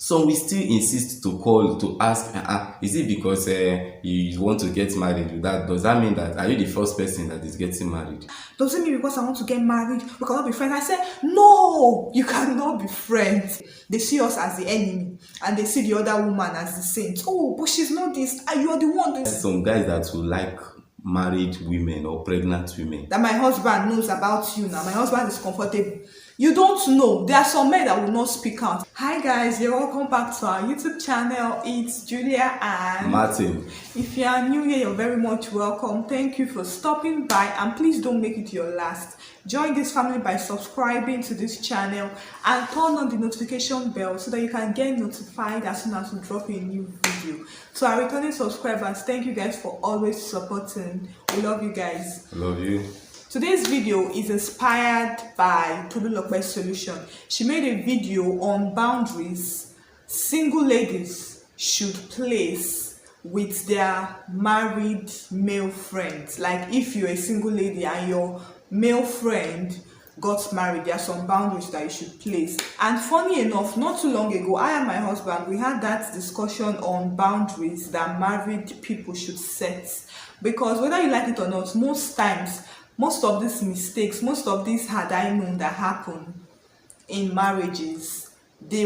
Some will still insist to call to ask, is it because you want to get married? Does that mean that are you the first person that is getting married? Does it mean because I want to get married, we cannot be friends? I said, no, you cannot be friends. They see us as the enemy and they see the other woman as the saint. Oh, but she's not this. You are the one. There's some guys that will like married women or pregnant women. That my husband knows about you now. My husband is comfortable. You don't know. There are some men that will not speak out. Hi guys, you're welcome back to our YouTube channel. It's Julia and Martin. If you are new here, you're very much welcome. Thank you for stopping by, and please don't make it your last. Join this family by subscribing to this channel and turn on the notification bell so that you can get notified as soon as we drop a new video. So our returning subscribers, thank you guys for always supporting. We love you guys. I love you. Today's video is inspired by TolulopeSolutions. She made a video on boundaries single ladies should place with their married male friends. Like if you're a single lady and your male friend got married, there are some boundaries that you should place. And funny enough, not too long ago, I and my husband, we had that discussion on boundaries that married people should set. Because whether you like it or not, most times, most of these mistakes, most of these had I known that happen in marriages, they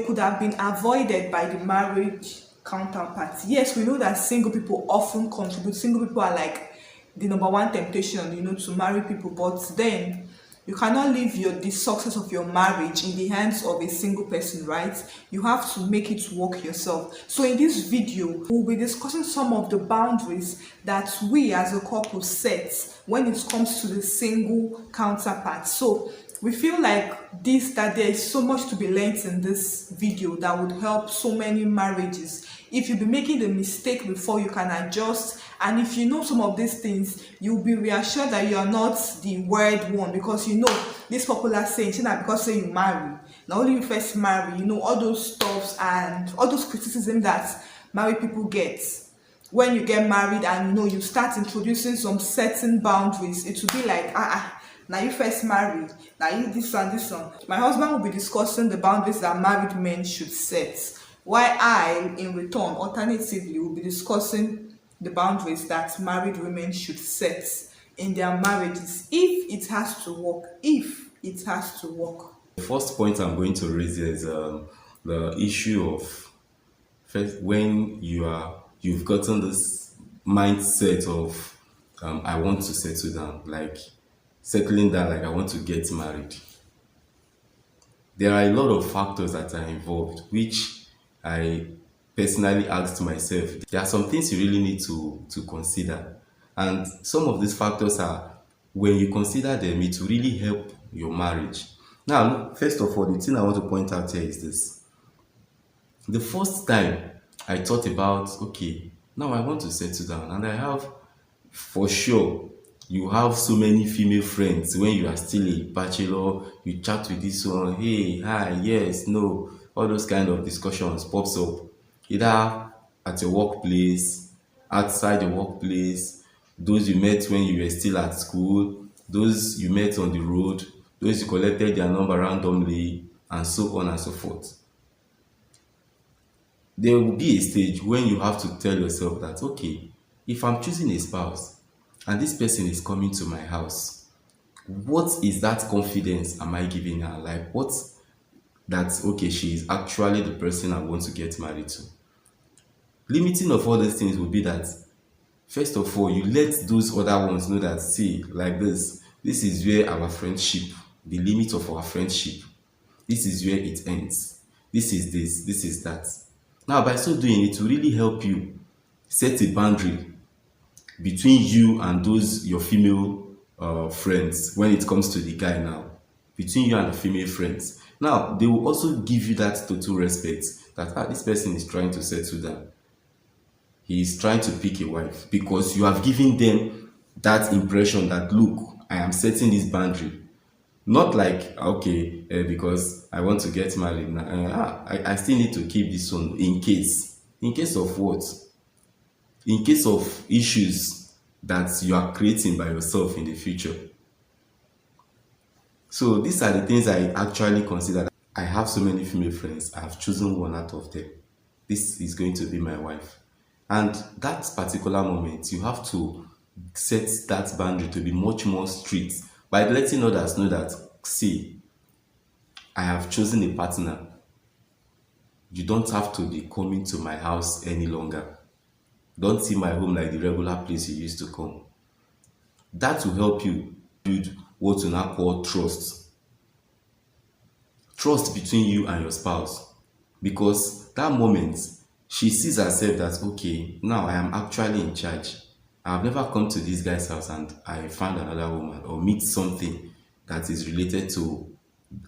could have been avoided by the marriage counterparts. Yes, we know that single people often contribute. Single people are like the number one temptation, to marry people. But then you cannot leave the success of your marriage in the hands of a single person, right? You have to make it work yourself. So in this video, we'll be discussing some of the boundaries that we as a couple set when it comes to the single counterpart. So we feel like that there is so much to be learned in this video that would help so many marriages. If you've been making the mistake before, you can adjust. And if you know some of these things, you'll be reassured that you are not the weird one, because this popular saying, that because say you marry, not only you first marry, all those stuffs and all those criticism that married people get. When you get married and you start introducing some certain boundaries, it will be like, now you first married, now you this one. My husband will be discussing the boundaries that married men should set, while I, in return, alternatively, will be discussing the boundaries that married women should set in their marriages, if it has to work. The first point I'm going to raise is the issue of first, when you've gotten this mindset of I want to settle down, like settling down, like I want to get married. There are a lot of factors that are involved, which I personally asked myself. There are some things you really need to consider, and some of these factors are, when you consider them, it will really help your marriage. Now, first of all, the thing I want to point out here is this. The first time I thought about, okay, now I want to settle down, and I have, for sure, you have so many female friends. When you are still a bachelor, you chat with this one, hey, hi, yes, no, all those kind of discussions pops up, either at your workplace, outside the workplace, those you met when you were still at school, those you met on the road, those you collected their number randomly, and so on and so forth. There will be a stage when you have to tell yourself that, okay, if I'm choosing a spouse and this person is coming to my house, what is that confidence am I giving her? Like, okay, she is actually the person I want to get married to. Limiting of all these things will be that, first of all, you let those other ones know that, see, like this is where our friendship, the limit of our friendship, this is where it ends. This is that. Now, by so doing, it will really help you set a boundary between you and those your female friends. When it comes to the guy now, between you and the female friends, now they will also give you that total respect that this person is trying to settle down. He is trying to pick a wife, because you have given them that impression that, look, I am setting this boundary. Not like, okay, because I want to get married now, I still need to keep this one in case of what? In case of issues that you are creating by yourself in the future. So these are the things I actually consider. I have so many female friends. I've chosen one out of them. This is going to be my wife. And that particular moment, you have to set that boundary to be much more strict by letting others know that, see, I have chosen a partner. You don't have to be coming to my house any longer. Don't see my home like the regular place you used to come. That will help you build what you now call trust. Trust between you and your spouse. Because that moment, she sees herself that, okay, now I am actually in charge. I've never come to this guy's house and I found another woman or meet something that is related to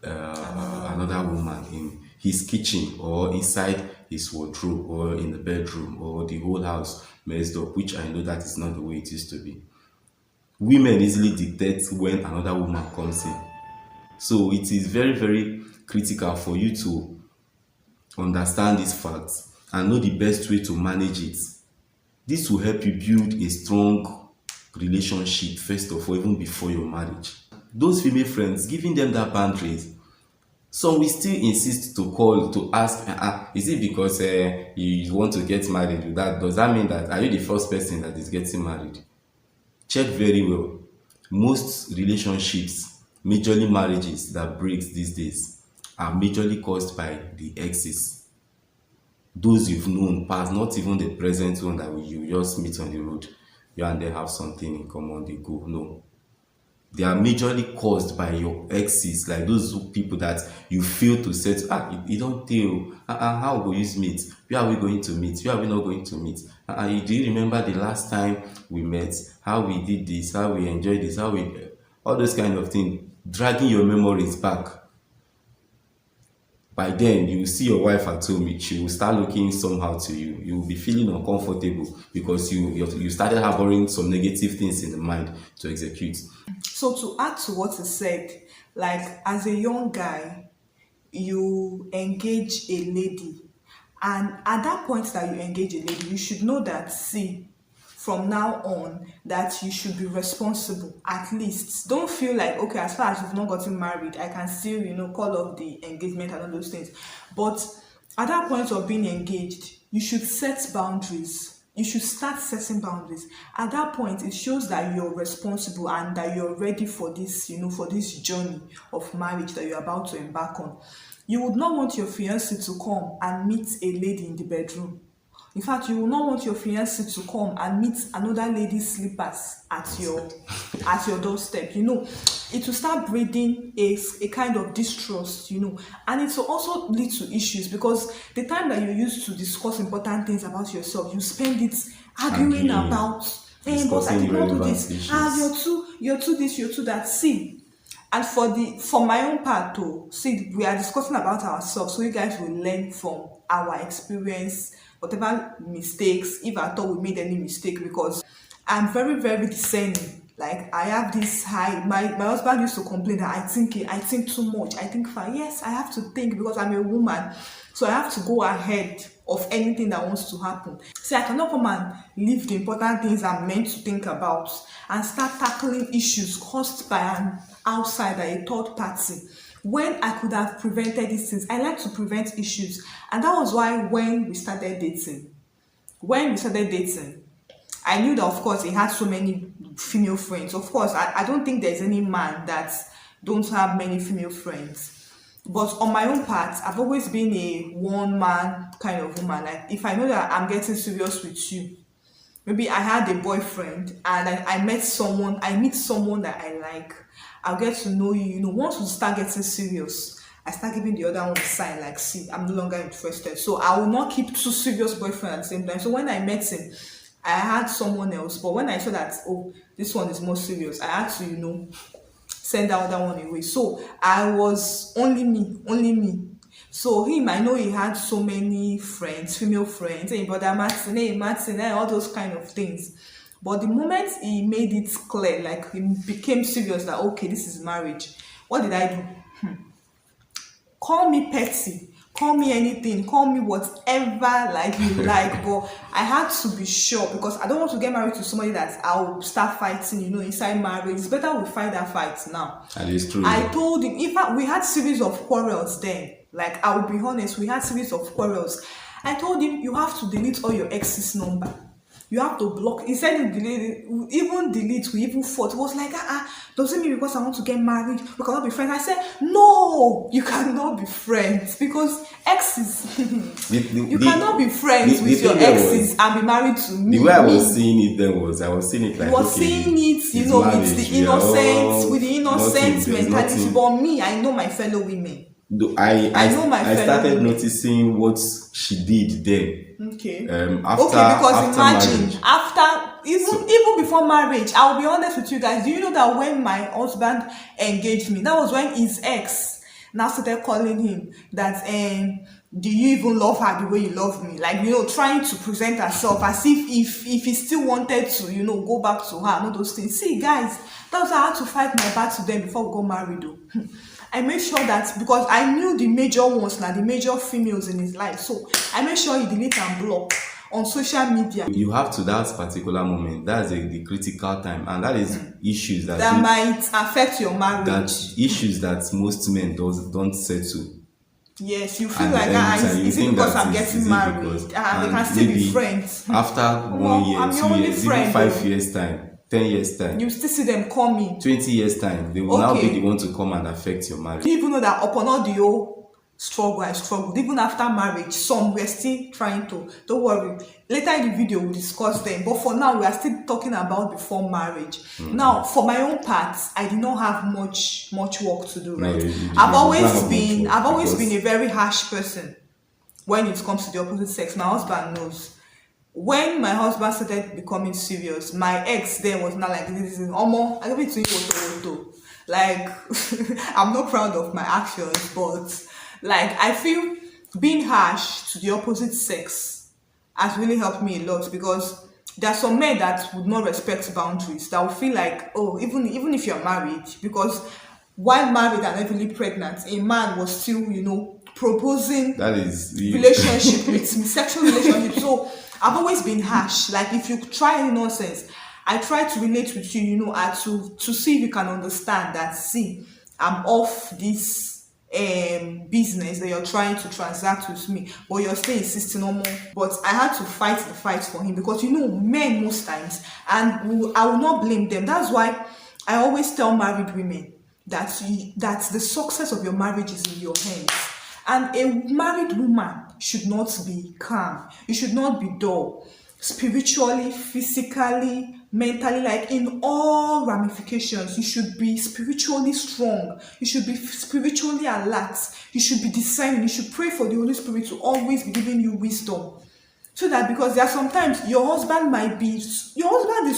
another woman in his kitchen or inside his wardrobe or in the bedroom or the whole house messed up, which I know that is not the way it used to be. Women easily dictate when another woman comes in. So it is very, very critical for you to understand these facts and know the best way to manage it. This will help you build a strong relationship, first of all, even before your marriage. Those female friends, giving them that boundaries, some will still insist to call to ask, is it because you want to get married? Does that mean that are you the first person that is getting married? Check very well. Most relationships, majorly marriages that breaks these days, are majorly caused by the exes. Those you've known past, not even the present one that you just meet on the road. You and they have something in common, they go. No. They are majorly caused by your exes, like those people that you feel to set, you don't tell, how will you meet? Where are we going to meet? Where are we not going to meet? Do you remember the last time we met? How we did this, how we enjoyed this, all those kind of things, dragging your memories back. By then, you will see your wife at home, she will start looking somehow to you. You will be feeling uncomfortable because you started harboring some negative things in the mind to execute. So to add to what he said, like as a young guy, you engage a lady, and at that point that you engage a lady, you should know that, see, from now on, that you should be responsible. At least don't feel like, okay, as far as you've not gotten married, I can still, call off the engagement and all those things. But at that point of being engaged, you should set boundaries. You should start setting boundaries. At that point, it shows that you're responsible and that you're ready for this, for this journey of marriage that you're about to embark on. You would not want your fiancé to come and meet a lady in the bedroom. In fact, you will not want your fiancé to come and meet another lady's slippers at your doorstep. It will start breeding a kind of distrust, and it will also lead to issues, because the time that you use to discuss important things about yourself, you spend it arguing about, but I did not do this. You're too this, you're too that. See, and for my own part too, see, we are discussing about ourselves, so you guys will learn from our experience, whatever mistakes, if at all we made any mistake, because I'm very, very discerning. Like, I have this high, my husband used to complain that I think too much. I think far. Yes, I have to think because I'm a woman. So I have to go ahead of anything that wants to happen. See, I cannot come and leave the important things I'm meant to think about and start tackling issues caused by an outsider, a third party, when I could have prevented these things. I like to prevent issues. And that was why when we started dating, I knew that, of course, he had so many female friends. Of course, I don't think there's any man that don't have many female friends. But on my own part, I've always been a one-man kind of woman. Like, if I know that I'm getting serious with you, maybe I had a boyfriend and I meet someone that I like, I'll get to know you. Once we start getting serious, I start giving the other one a sign like, see, I'm no longer interested. So I will not keep two serious boyfriends at the same time. So when I met him, I had someone else. But when I saw that, oh, this one is more serious, I had to, send the other one away. So I was only me. So him, I know he had so many friends, female friends, hey, brother Martin, all those kind of things. But the moment he made it clear, like he became serious that, okay, this is marriage, what did I do? Call me petty, call me anything, call me whatever like you like, but I had to be sure, because I don't want to get married to somebody that I'll start fighting, inside marriage. It's better we fight that fight now. And it's true. I told him, in fact, we had series of quarrels then. Like, I will be honest, we had series of quarrels. I told him, you have to delete all your ex's number. You have to block. He said, even delete, we even fought. It was like, doesn't mean because I want to get married, we cannot be friends. I said, no, you cannot be friends because exes. You cannot be friends with your exes and be married to me. The way I was seeing it then was, I was seeing it like, you was seeing it, you know, with the innocent, mentality. But me, I know my fellow women. I started noticing what she did then. Okay. Because imagine even before marriage, I'll be honest with you guys. Do you know that when my husband engaged me, that was when his ex now started calling him that do you even love her the way you love me? Like, you know, trying to present herself as if he still wanted to, you know, go back to her and all those things. See, guys, that's how I had to fight my battle then before we got married though. I made sure that, because I knew the major ones now, the major females in his life, so I made sure he delete and block on social media. You have to that particular moment, that's the critical time, and that is issues that might affect your marriage. That issues that most men don't settle. Yes, you feel like is it because I'm getting married? They can still be friends. After 1 year, 2 years, even 5 years time, 10 years time, you still see them coming. 20 years time, they will now be the one to come and affect your marriage. Do you even know that upon all the whole struggle I struggled, even after marriage, some were still trying to. Don't worry, later in the video we'll discuss them, but for now we are still talking about before marriage. Now, for my own part, I did not have much work to do, right? I've always been a very harsh person when it comes to the opposite sex. My husband knows. When my husband started becoming serious, my ex then was not like, this is almost, I give it to you, like, I'm not proud of my actions, but like, I feel being harsh to the opposite sex has really helped me a lot, because there are some men that would not respect boundaries, that will feel like, oh, even if you're married, because while married and heavily pregnant, a man was still, you know, proposing relationship with me, sexual relationship. So I've always been harsh. Like, if you try any nonsense, I try to relate with you, you know, to see if you can understand that, see, I'm off this business that you're trying to transact with me, but you're still insisting on more. But I had to fight the fight for him, because, you know, men most times, and I will not blame them. That's why I always tell married women that the success of your marriage is in your hands. And a married woman should not be calm. You should not be dull. Spiritually, physically, mentally, like in all ramifications, you should be spiritually strong. You should be spiritually alert. You should be discerning. You should pray for the Holy Spirit to always be giving you wisdom. So that, because there are sometimes your husband is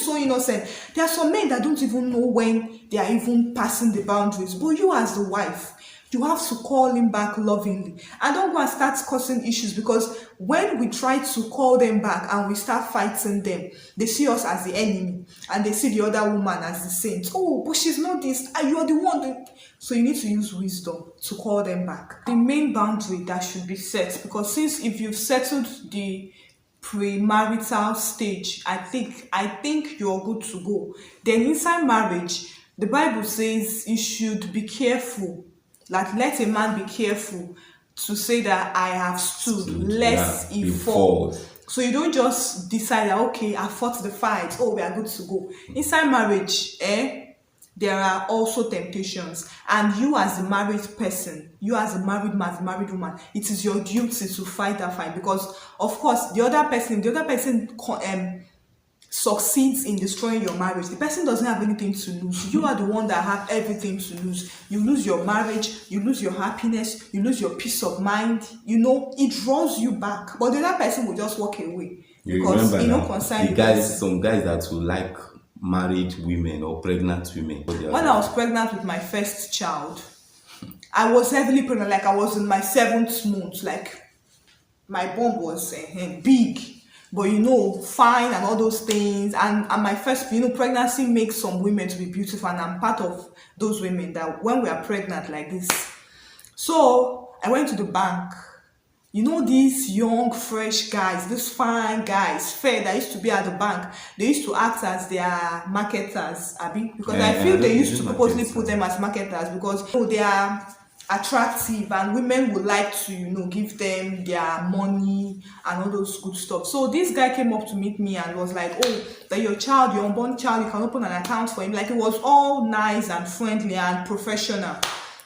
so innocent. There are some men that don't even know when they are even passing the boundaries. But you, as the wife, you have to call him back lovingly, and don't go and start causing issues, because when we try to call them back and we start fighting them, they see us as the enemy, and they see the other woman as the saint. Oh, but she's not this, and you're the one. So you need to use wisdom to call them back. The main boundary that should be set, because since if you've settled the premarital stage, I think you're good to go. Then inside marriage, the Bible says you should be careful. Like, let a man be careful to say that I have stood, lest he fall. So you don't just decide that, okay, I fought the fight, oh, we are good to go. Inside marriage, there are also temptations. And you, as a married person, you as a married man, as a married woman, it is your duty to fight that fight. Because, of course, the other person succeeds in destroying your marriage, the person doesn't have anything to lose. You are the one that have everything to lose. You lose your marriage, you lose your happiness, you lose your peace of mind. You know, it draws you back, but the other person will just walk away. You because remember now, some guys that will like married women or pregnant women. When I was pregnant with my first child, I was heavily pregnant. Like, I was in my 7th month. Like, my bump was big, but, you know, fine and all those things. And my first, you know, pregnancy makes some women to be beautiful, and I'm part of those women that when we are pregnant like this. So I went to the bank. You know, these young, fresh guys, these fine guys, fair, that used to be at the bank, they used to act as their marketers, Abby, because I feel they used to purposely put them as marketers, because, you know, attractive, and women would like to, give them their money and all those good stuff. So this guy came up to meet me and was like, oh, that your unborn child, you can open an account for him. Like, it was all nice and friendly and professional.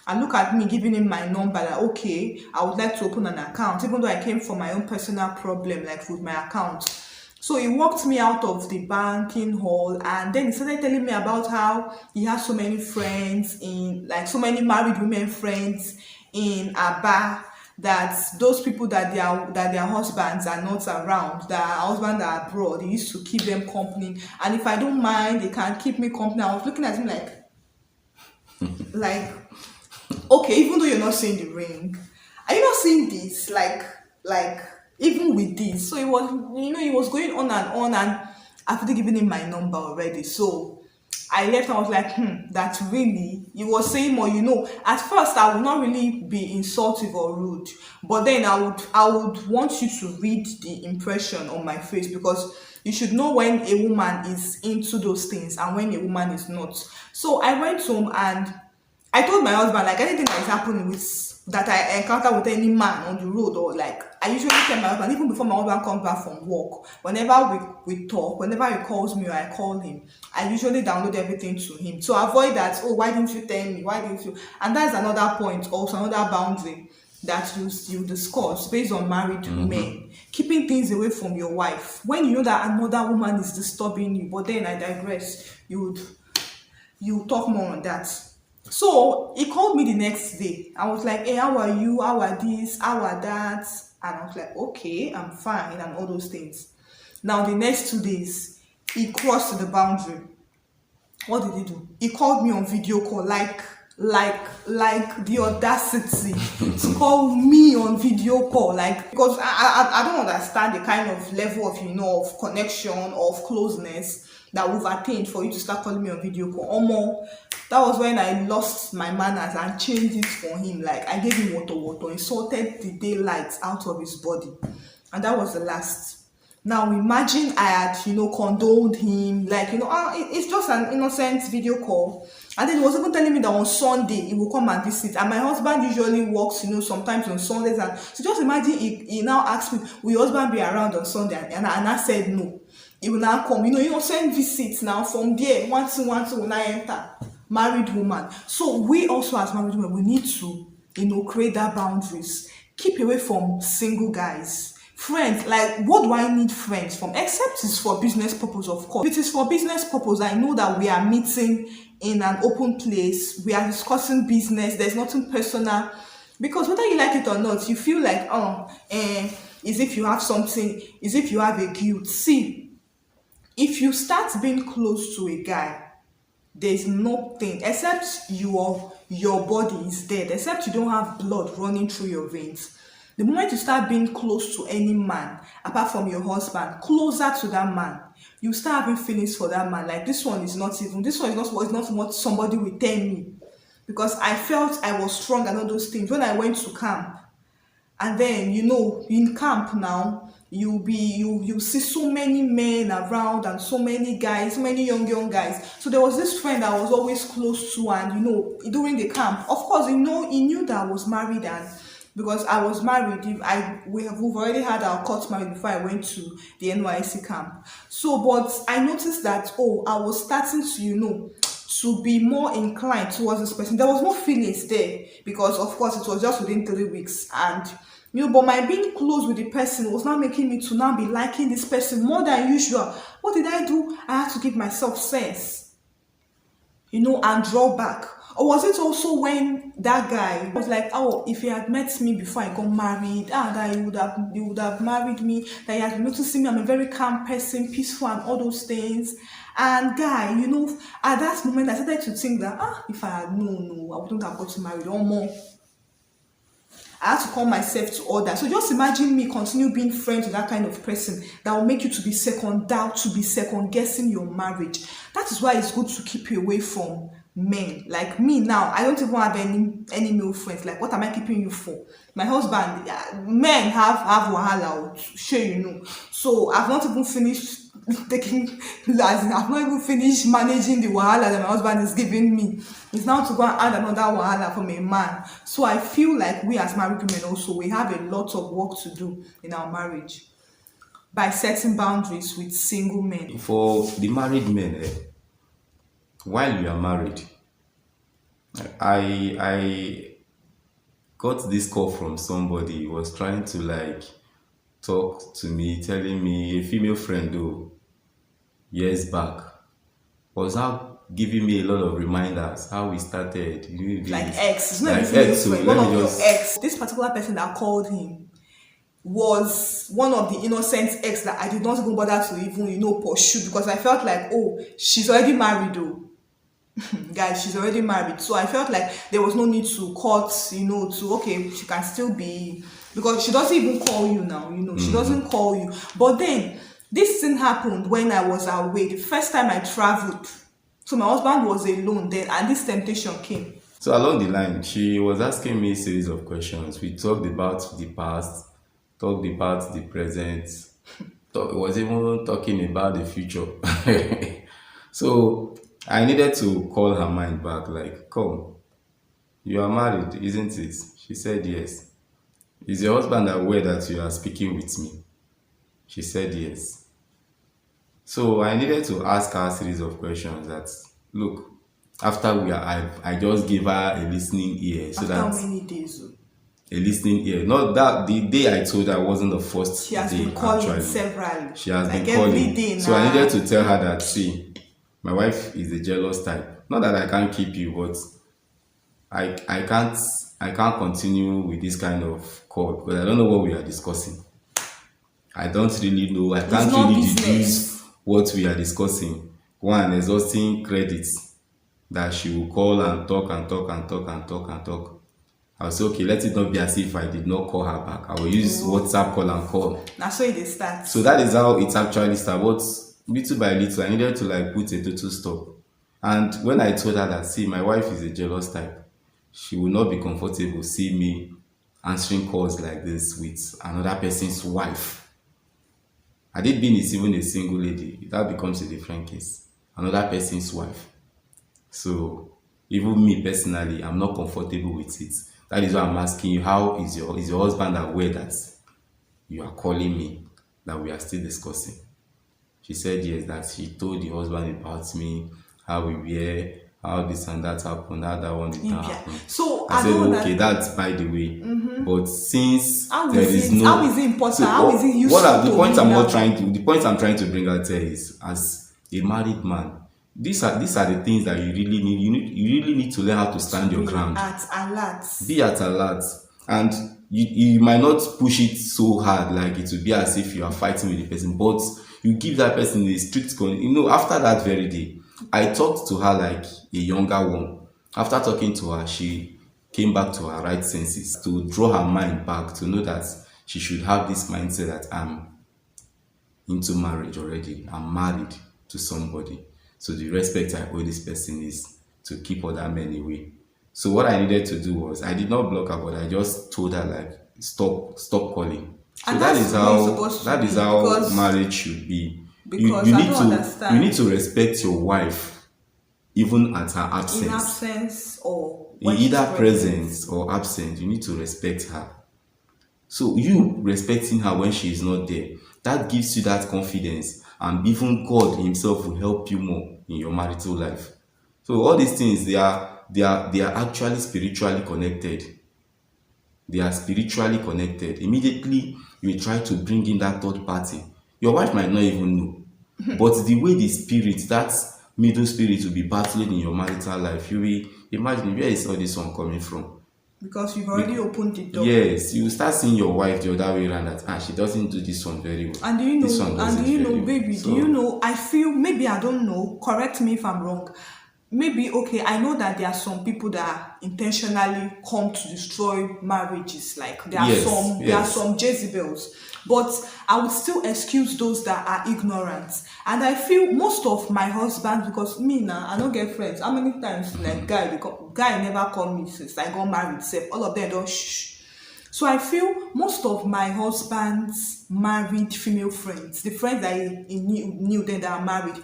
And look at me giving him my number, like, okay, I would like to open an account, even though I came from my own personal problem, like with my account. So he walked me out of the banking hall, and then he started telling me about how he has so many friends in, like, so many married women friends in Aba, that those people that their husbands are not around, that husbands are abroad, he used to keep them company. And if I don't mind, they can keep me company. I was looking at him like, okay, even though you're not seeing the ring, are you not seeing this? Like even with this. So it was, he was going on, and after giving him my number already. So I left and I was like, that really, he was saying more, at first I would not really be insultive or rude, but then I would want you to read the impression on my face, because you should know when a woman is into those things and when a woman is not. So I went home and I told my husband, like, anything that is happening with that I encounter with any man on the road, or like, I usually tell my husband, even before my husband comes back from work, whenever we talk, whenever he calls me or I call him, I usually download everything to him to avoid that, oh, why didn't you tell me? Why didn't you? And that's another point, also another boundary that you discuss based on married men. Keeping things away from your wife. When you know that another woman is disturbing you, but then I digress, you talk more on that. So he called me the next day. I was like, hey, how are you? How are this? How are that? And I was like, okay, I'm fine, and all those things. Now, the next 2 days, he crossed the boundary. What did he do? He called me on video call, like the audacity to call me on video call, like, because I don't understand the kind of level of, of connection, of closeness that we've attained for you to start calling me on video call. Omo, that was when I lost my manners and changed it for him. Like, I gave him water, insulted the daylight out of his body, and that was the last. Now imagine I had, condoled him, like, it's just an innocent video call. And then he was even telling me that on Sunday he will come and visit. And my husband usually works, sometimes on Sundays. And so just imagine he now asked me, will your husband be around on Sunday? And I said no. He will now come. Send visits now from there. Once will now enter. Married woman. So we also, as married women, we need to, create that boundaries. Keep away from single guys. Friends, like, what do I need friends from? Except it's for business purpose, of course. If it is for business purpose, I know that we are meeting in an open place. We are discussing business. There's nothing personal. Because whether you like it or not, you feel like, as if you have something, as if you have a guilt. See, if you start being close to a guy, there's nothing, except your body is dead, except you don't have blood running through your veins. The moment you start being close to any man, apart from your husband, closer to that man, you start having feelings for that man. Like, this one is not what somebody will tell me. Because I felt I was strong and all those things when I went to camp. And then, in camp now, you see so many men around and so many guys, so many young guys. So there was this friend I was always close to, and during the camp, of course, he knew that I was married, and because I was married, we've already had our court marriage before I went to the NYC camp. So, but I noticed that, I was starting to, to be more inclined towards this person. There was no feelings there, because of course it was just within 3 weeks, and but my being close with the person was now making me to now be liking this person more than usual. What did I do? I had to give myself sense, and draw back. Or was it also when that guy was like, oh, if he had met me before I got married, that he would have married me, that he has been noticing me, I'm a very calm person, peaceful and all those things. And guy, at that moment I started to think that, if I had known, I wouldn't have got married or more. I had to call myself to order. So just imagine me continue being friends with that kind of person that will make you to be second guessing your marriage. That is why it's good to keep you away from men. Like me now, I don't even have any male friends. Like, what am I keeping you for? My husband, men have wahala, sure. So I've not even finished taking, as in, I've not even finished managing the wahala that my husband is giving me. It's now to go and add another wahala from a man. So I feel like we as married women also, we have a lot of work to do in our marriage by setting boundaries with single men. For the married men, while you are married, I got this call from somebody. He was trying to like talk to me, telling me a female friend though years back was now giving me a lot of reminders how we started. Like ex, it's not like even female ex. So friend, let one me of your just ex. This particular person that called him was one of the innocent ex that I did not even bother to even, pursue, because I felt like, oh, she's already married though. Guys, she's already married. So I felt like there was no need to cut, to, okay, she can still be, because she doesn't even call you now, she doesn't call you. But then this thing happened when I was away. The first time I traveled, so my husband was alone then, and this temptation came. So along the line, she was asking me a series of questions. We talked about the past, talked about the present, was even talking about the future. So I needed to call her mind back, like, come, you are married, isn't it? She said yes. Is your husband aware that you are speaking with me? She said yes. So I needed to ask her a series of questions that, look, after I just gave her a listening ear, so After that how many days? a listening ear. Not that the day I told her wasn't the first She has day been calling actually. several. She has like been calling. Every day now. So I needed to tell her that, see, my wife is a jealous type. Not that I can't keep you, but I can't continue with this kind of call because I don't know what we are discussing. I don't really know. I can't not really business. deduce what we are discussing. One, exhausting credits that she will call and talk and talk and talk and talk and talk. I'll say, okay, let it not be as if I did not call her back. I will use WhatsApp call and call. That's how it starts. So that is how it actually started. But little by little, I needed to like put a total stop. And when I told her that, see, my wife is a jealous type, she will not be comfortable seeing me answering calls like this with another person's wife. Had it been it's even a single lady, that becomes a different case. Another person's wife. So even me personally, I'm not comfortable with it. That is why I'm asking you, how is your husband aware that you are calling me, that we are still discussing? She said yes, that she told the husband about me, how we were, how this and that happened, how that one did not happen. So I said, know okay, that. that's by the way. But since How there is is it? no, How is it important? So How is it useful? the to point me I'm now? not trying to, the point I'm trying to bring out here is, as a married man, these are the things that you really need. You really need to learn how to stand your ground. At alert. Be at alert, and you might not push it so hard like it will be as if you are fighting with the person, but you give that person a strict after that very day I talked to her like a younger one. After talking to her, she came back to her right senses, to draw her mind back, to know that she should have this mindset that I'm into marriage already, I'm married to somebody, so the respect I owe this person is to keep other men away. So what I needed to do was, I did not block her, but I just told her like, stop calling. So And that that's is the way it's supposed to that is be, how because marriage should be. because You I need don't to understand. you need to respect your wife even at her in absence. absence or In when she's either present. presence or absence, you need to respect her. So you respecting her when she is not there, that gives you that confidence, and even God himself will help you more in your marital life. So all these things, they are actually spiritually connected. They are spiritually connected. Immediately you try to bring in that third party, your wife might not even know. But the way the spirit, that middle spirit, will be battling in your marital life, you will imagine, where is all this one coming from? Because you've already opened the door. Yes, you will start seeing your wife the other way around, that she doesn't do this one very well. And do you This one know, does it very well. baby, So, do you know, I feel, maybe I don't know, correct me if I'm wrong. Maybe, okay, I know that there are some people that intentionally come to destroy marriages. Like there are Yes, there are some Jezebels. But I would still excuse those that are ignorant. And I feel most of my husbands, because me now, I don't get friends. How many times like guy never call me since I got married, all of them don't shh. So I feel most of my husband's married female friends, the friends that he knew then that are married,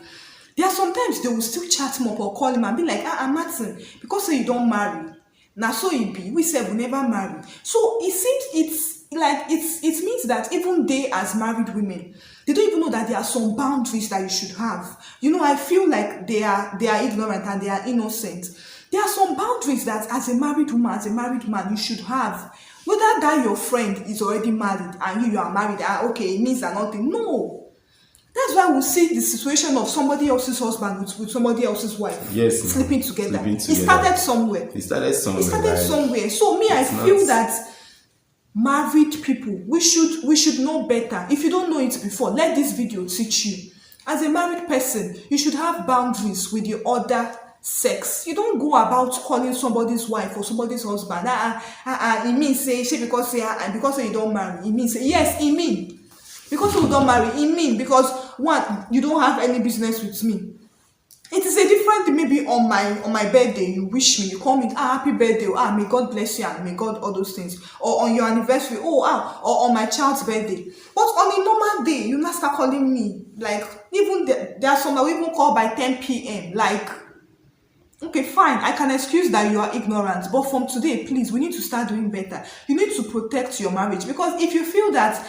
there are sometimes they will still chat him up or call him and be like, Martin, because say you don't marry, now so it be, we said we never marry. So it seems it's like it means that even they as married women, they don't even know that there are some boundaries that you should have. I feel like they are ignorant and they are innocent. There are some boundaries that as a married woman, as a married man, you should have. Whether that your friend is already married and you are married, okay, it means that nothing. No. That's why we see the situation of somebody else's husband with somebody else's wife, Yes, no. sleeping together. Sleeping It together. started somewhere. It started somewhere. It started Like, somewhere. So me, I it's feel not- that married people, we should know better. If you don't know it before, let this video teach you. As a married person, you should have boundaries with the other sex. You don't go about calling somebody's wife or somebody's husband. It means say because you don't marry. It means say yes, it mean because you don't marry. It mean because one, you don't have any business with me. It is a different thing. Maybe on my birthday, you wish me, you call me, happy birthday, may God bless you, and may God all those things. Or on your anniversary, or on my child's birthday. But on a normal day, you not start calling me. Like, even there are some that we even call by 10 p.m. Like, okay, fine, I can excuse that you are ignorant, but from today, please, we need to start doing better. You need to protect your marriage, because if you feel that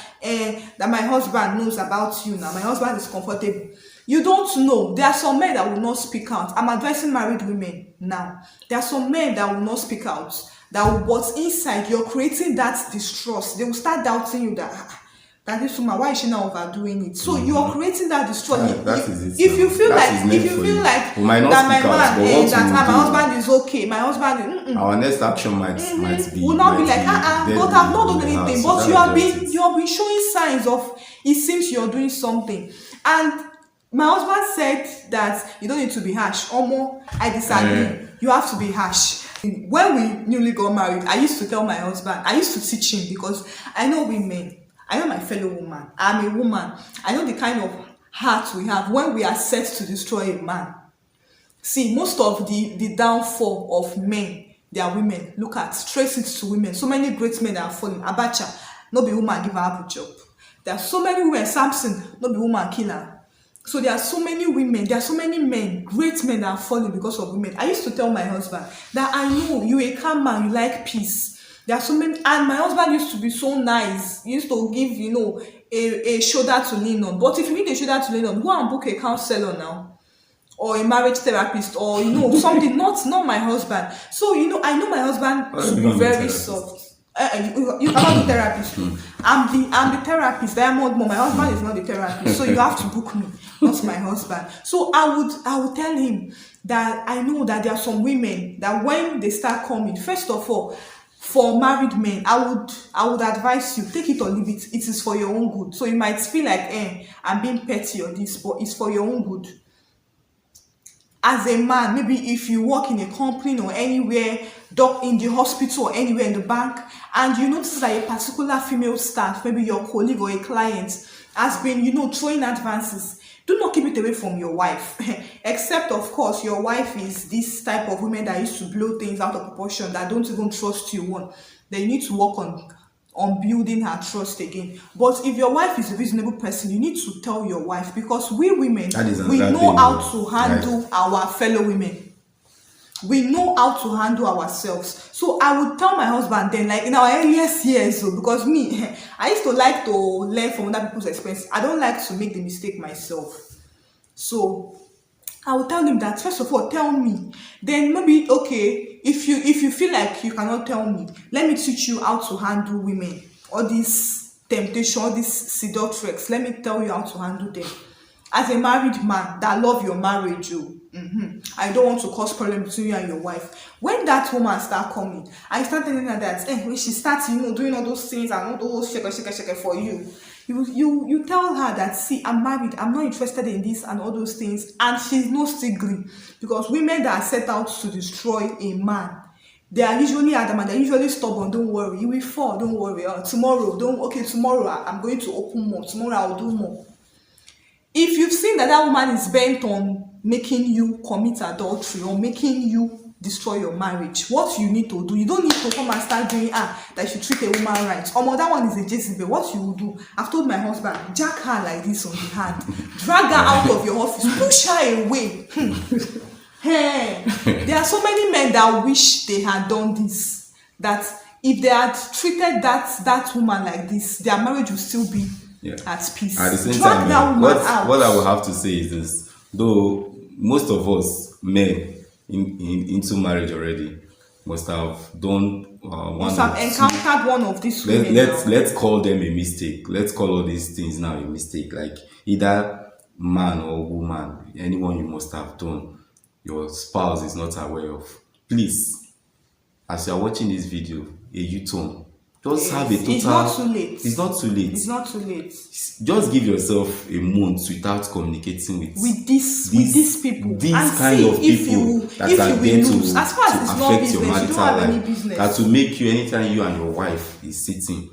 that my husband knows about you now, my husband is comfortable, you don't know. There are some men that will not speak out. I'm advising married women now. There are some men that will not speak out. But inside, you're creating that distrust. They will start doubting you that this woman, why is she now overdoing it? So you're creating that distrust. That is it. If you feel That is like, meant if you for feel you. like We might not that my speak out, man, but what that we my will do- husband is okay, my husband, our next action might be will not be like, deadly but I've not done in the anything. house. But So you that's have just been it. you have been showing signs of, it seems you're doing something. And my husband said that you don't need to be harsh. Omo, I disagree. You have to be harsh. When we newly got married, I used to tell my husband, I used to teach him, because I know women, I know my fellow woman, I'm a woman, I know the kind of heart we have when we are set to destroy a man. See, most of the downfall of men, they are women. Look at, trace it to women. So many great men that are falling. Abacha, no be woman give her a job. There are so many women. Samson, no be woman kill her. So there are so many women, there are so many men, great men that are falling because of women. I used to tell my husband that I know you a calm man, you like peace. There are so many, and my husband used to be so nice. He used to give, a shoulder to lean on. But if you need a shoulder to lean on, go and book a counselor now, or a marriage therapist, or something. Not my husband. So I know my husband What to if be you don't need very therapist? soft. You cannot do therapist. I'm the therapist. Diamond Mom. My husband is not the therapist, so you have to book me, not my husband. So I would tell him that I know that there are some women that when they start coming, first of all, for married men, I would advise you, take it or leave it. It is for your own good. So you might feel like, I'm being petty or this, but it's for your own good. As a man, maybe if you work in a company or anywhere, in the hospital or anywhere in the bank, and you notice that a particular female staff, maybe your colleague or a client, has been, throwing advances, do not keep it away from your wife. Except, of course, your wife is this type of woman that used to blow things out of proportion, that don't even trust you. One, then you need to work on building her trust again. But if your wife is a reasonable person, you need to tell your wife, because we women, we know how to handle our fellow women. We know how to handle ourselves. So I would tell my husband then, like in our earliest years, because me, I used to like to learn from other people's experience. I don't like to make the mistake myself. So I will tell him that, first of all, tell me. Then maybe, okay, if you feel like you cannot tell me, let me teach you how to handle women. All these temptation, all these seductress, let me tell you how to handle them. As a married man that love your marriage, I don't want to cause problem between you and your wife. When that woman start coming, I start telling her that when she starts, doing all those things and all those shake for you, you tell her that, see, I'm married, I'm not interested in this and all those things, and she's no still gree. Because women that are set out to destroy a man, they are usually adamant, they're usually stubborn. Don't worry, you will fall, don't worry. Tomorrow I'm going to open more, tomorrow I'll do more. If you've seen that woman is bent on making you commit adultery or making you destroy your marriage. What you need to do, you don't need to come and start doing that you treat a woman right. That one is a Jezebel. What you will do, I've told my husband, jack her like this on the hand, drag her out of your office, push her away. Hey, there are so many men that wish they had done this, that if they had treated that woman like this, their marriage would still be at peace. At the same Drag time, that woman out. what I will have to say is this: though most of us men into marriage already must have done one Must have encountered one of these women. let's call them a mistake. Let's call all these things now a mistake. Like either man or woman, anyone you must have done, your spouse is not aware of. Please, as you are watching this video, a U-turn. Just have a total. It's not too late. It's not too late. It's not too late. Just give yourself a month without communicating with these people. These and kind see of people that are there to as far as it's not affect business, your you marital don't have any life. business. That will make you, anytime you and your wife is sitting,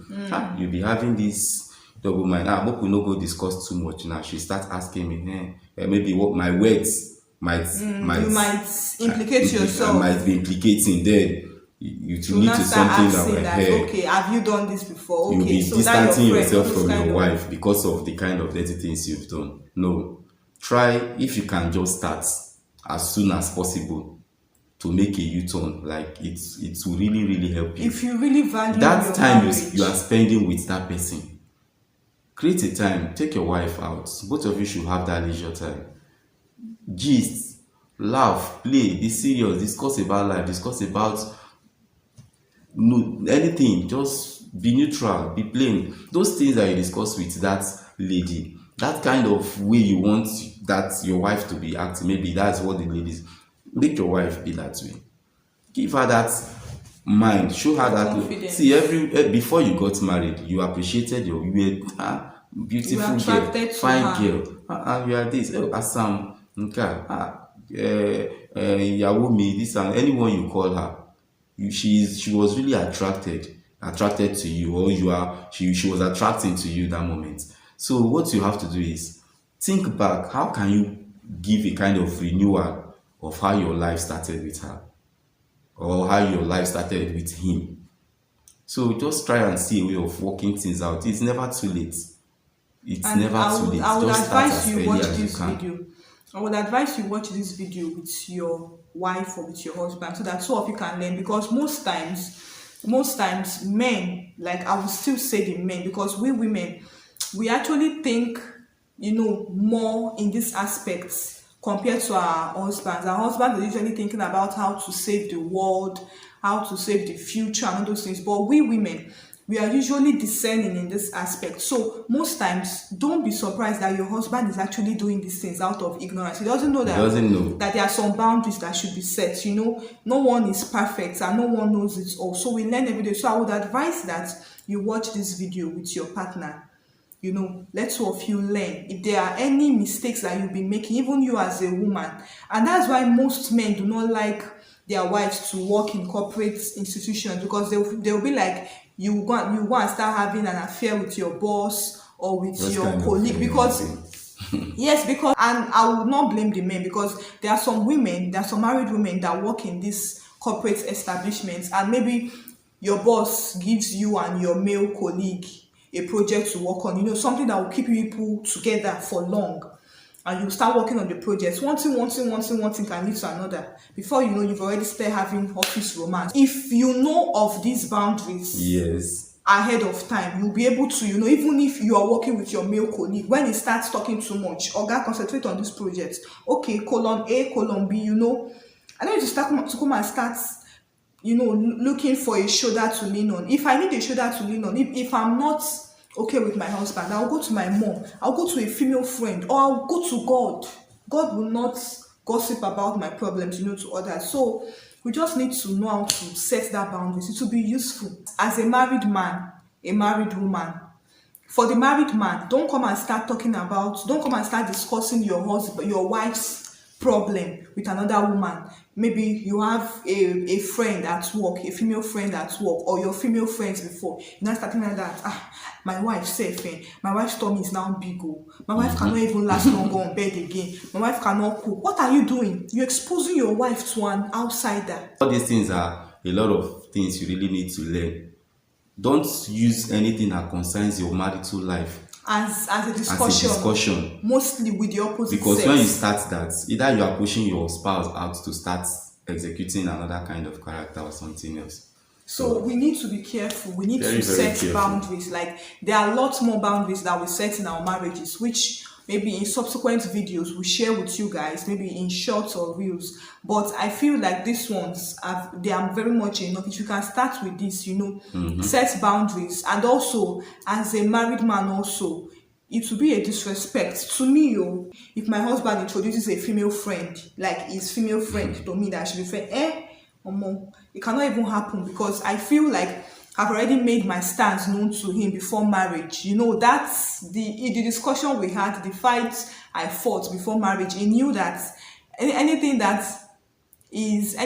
you'll be having this double mind. Hope we no go discuss too much now. She start asking me, maybe what my words might you might implicate yourself. Might be implicating then. You to need to something that okay, have you done this before? Okay, you'll be so distancing your yourself friend, from your wife because of the kind of dirty things you've done. No, try, if you can, just start as soon as possible to make a U-turn. Like it will really help you. If you really value that your time marriage, you are spending with that person, create a time, take your wife out. Both of you should have that leisure time. Gist, laugh, play, be serious, discuss about life, discuss about anything. Just be neutral, be plain. Those things that you discuss with that lady, that kind of way you want that your wife to be acting, maybe that's what the ladies, make your wife be that way. Give her that mind, show her that confidence. See, before you got married, you appreciated you were beautiful girl, fine girl, you are this, Assam, Yawumi, this, and anyone you call her, she was really attracted to you, or she was attracting to you that moment. So what you have to do is think back, how can you give a kind of renewal of how your life started with her, or how your life started with him. So just try and see a way of working things out. It's never too late. I would Just start advise as you early watch as you this can. video. I would advise you watch this video with your wife or with your husband, so that two of you can learn. Because most times men, like I will still say the men, because we women, we actually think more in this aspect compared to our husbands. Our husbands are usually thinking about how to save the world, how to save the future and all those things. But we women, we are usually discerning in this aspect. So most times, don't be surprised that your husband is actually doing these things out of ignorance. He doesn't know that there are some boundaries that should be set. No one is perfect and no one knows it all. So we learn every day. So I would advise that you watch this video with your partner. Let two of you learn. If there are any mistakes that you've been making, even you as a woman, and that's why most men do not like their wives to work in corporate institutions, because they'll be like, you go and start having an affair with your boss or with your colleague, because yes, because, and I will not blame the men, because there are some married women that work in these corporate establishments, and maybe your boss gives you and your male colleague a project to work on, something that will keep you people together for long, and you start working on the project. One thing can lead to another. Before you know, you've already started having office romance. If you know of these boundaries, yes, ahead of time, you'll be able to, even if you are working with your male colleague, when he starts talking too much, Oga, concentrate on this project. Okay, column A, column B, I don't need to come and start looking for a shoulder to lean on. If I need a shoulder to lean on, if I'm not okay with my husband, I'll go to my mom, I'll go to a female friend, or I'll go to God. God will not gossip about my problems, to others. So we just need to know how to set that boundaries. It will be useful. As a married man, a married woman, for the married man, don't come and start discussing your wife's problem with another woman. Maybe you have a friend at work, a female friend at work, or your female friends before. You're not starting like that. My wife safe, my wife's tummy is now big. Oh. My wife cannot even last longer on bed again. My wife cannot cook. What are you doing? You're exposing your wife to an outsider. All these things are a lot of things you really need to learn. Don't use anything that concerns your marital life As a as a discussion. mostly with the opposite Because sex. when you start that, either you are pushing your spouse out to start executing another kind of character or something else. So we need to be careful. We need Very, to very set careful. boundaries. Like there are lots more boundaries that we set in our marriages, which maybe in subsequent videos we share with you guys, maybe in shorts or reels. But I feel like these ones they are very much enough. If you can start with this, set boundaries, and also as a married man, also it will be a disrespect to me. If my husband introduces a female friend, like his female friend to me that should be friend, it cannot even happen, because I feel like I've already made my stance known to him before marriage. That's the discussion we had, the fight I fought before marriage. He knew that anything that is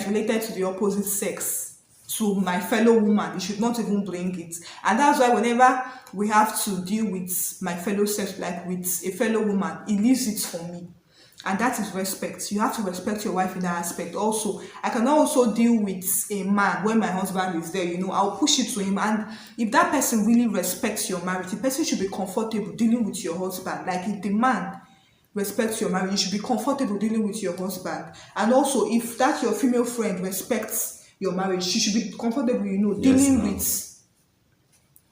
related to the opposite sex, to my fellow woman, he should not even bring it. And that's why whenever we have to deal with my fellow sex, like with a fellow woman, he leaves it for me. And that is respect. You have to respect your wife in that aspect. Also, I can also deal with a man when my husband is there. I'll push it to him. And if that person really respects your marriage, the person should be comfortable dealing with your husband. Like if the man respects your marriage, you should be comfortable dealing with your husband. And also, if that your female friend respects your marriage, she should be comfortable, dealing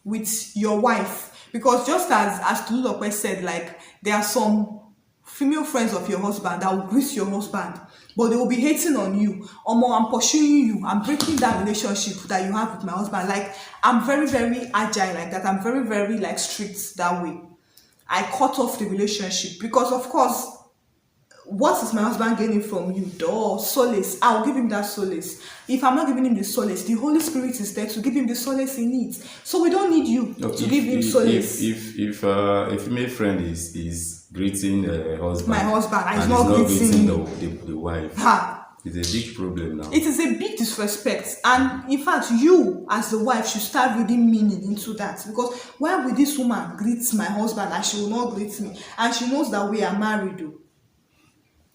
with your wife. Because just as Tolulope said, like there are some female friends of your husband that will greet your husband, but they will be hating on you. I'm pursuing you. I'm breaking that relationship that you have with my husband. Like I'm very, very agile like that. I'm very, very like strict that way. I cut off the relationship because, of course, what is my husband gaining from you? Solace. I'll give him that solace. If I'm not giving him the solace, the Holy Spirit is there to give him the solace he needs. So we don't need you to give him solace. If a female friend is greeting husband, My husband, and and he's not greeting the wife, it's a big problem now. It is a big disrespect, and in fact, you as the wife should start reading meaning into that, because why will this woman greet my husband and she will not greet me, and she knows that we are married though?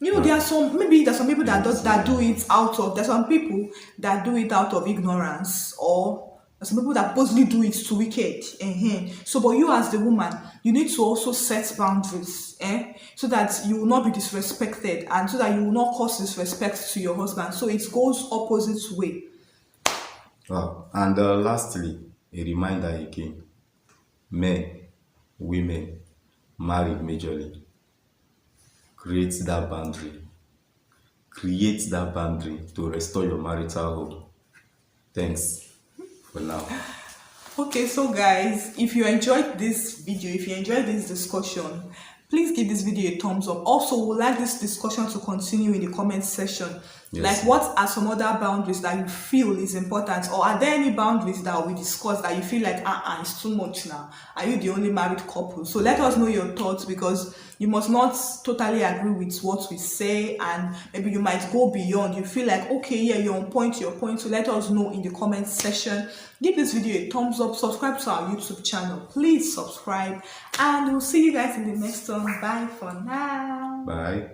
There's some people that do it out of, there's some people that do it out of ignorance, or there's some people that supposedly do it to wicked. So, but you as the woman, you need to also set boundaries, so that you will not be disrespected, and so that you will not cause disrespect to your husband. So it goes opposite way. Wow. And lastly, a reminder again: men, women, married majorly, create that boundary to restore your marital home. Thanks for now. Okay, so guys, if you enjoyed this video, if you enjoyed this discussion, please give this video a thumbs up. Also, we would like this discussion to continue in the comment section. Yes. Like, what are some other boundaries that you feel is important, or are there any boundaries that we discussed that you feel like it's too much now? Are you the only married couple? So let us know your thoughts, because you must not totally agree with what we say, and maybe you might go beyond. You feel like, okay, yeah, you're on point, so let us know in the comment section. Give this video a thumbs up, subscribe to our YouTube channel, please subscribe, and we'll see you guys in the next one. Bye for now. Bye.